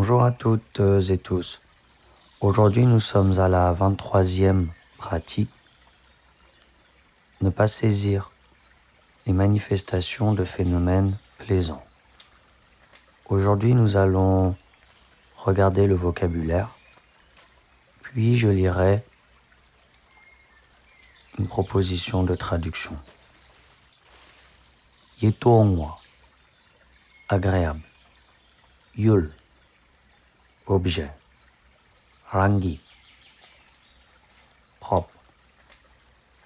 Bonjour à toutes et tous. Aujourd'hui, nous sommes à la 23e pratique. Ne pas saisir les manifestations de phénomènes plaisants. Aujourd'hui, nous allons regarder le vocabulaire, puis je lirai une proposition de traduction. Yetongwa, agréable. Yul, objet. Rangi, propre.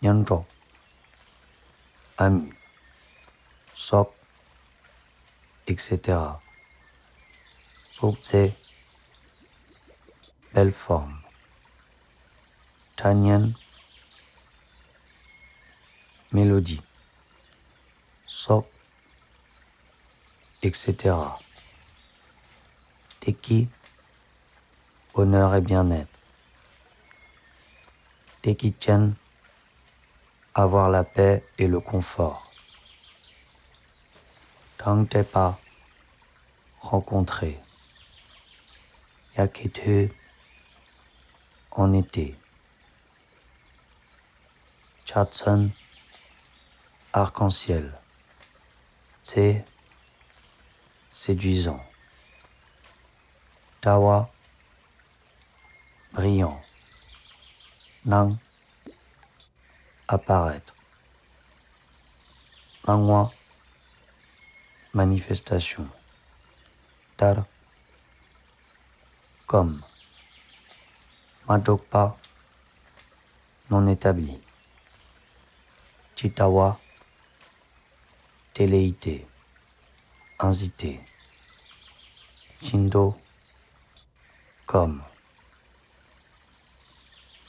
Nyanjo, ami. Sok, etc. Sokse, belle forme. Tanyan, mélodie. Sok, etc. Teki, honneur et bien-être. Tekitchen, avoir la paix et le confort. Tangtepa, rencontrer. Yaketu, en été. Chatsun, arc-en-ciel. Tse, séduisant. Tawa, brillant. Nang, apparaître. Nangwa, manifestation. Tar, comme. Majokpa, non établi. Chitawa, téléité. Incité. Chindo, comme.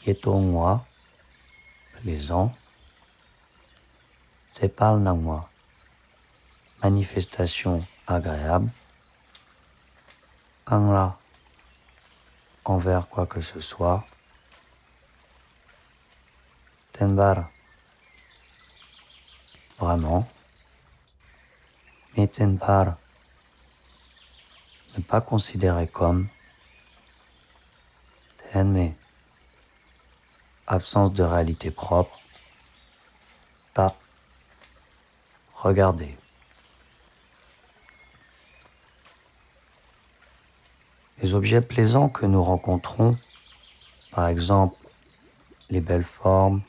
Yetongwa, plaisant. Tsepal nangwa, manifestation agréable. Kangla, envers quoi que ce soit. Tenbar, vraiment. Mais tenbar, ne pas considérer comme. Tenme, absence de réalité propre. Ta, regarder. Les objets plaisants que nous rencontrons, par exemple les belles formes,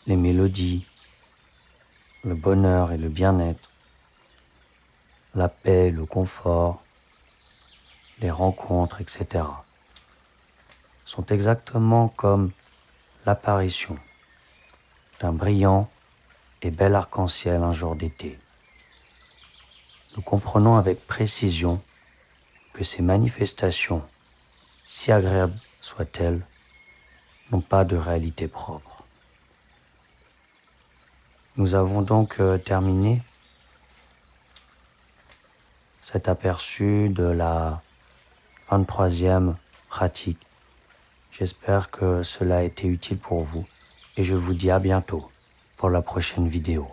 les mélodies, le bonheur et le bien-être, la paix, le confort, les rencontres, etc., sont exactement comme l'apparition d'un brillant et bel arc-en-ciel un jour d'été. Nous comprenons avec précision que ces manifestations, si agréables soient-elles, n'ont pas de réalité propre. Nous avons donc terminé cet aperçu de la 23e pratique. J'espère que cela a été utile pour vous et je vous dis à bientôt pour la prochaine vidéo.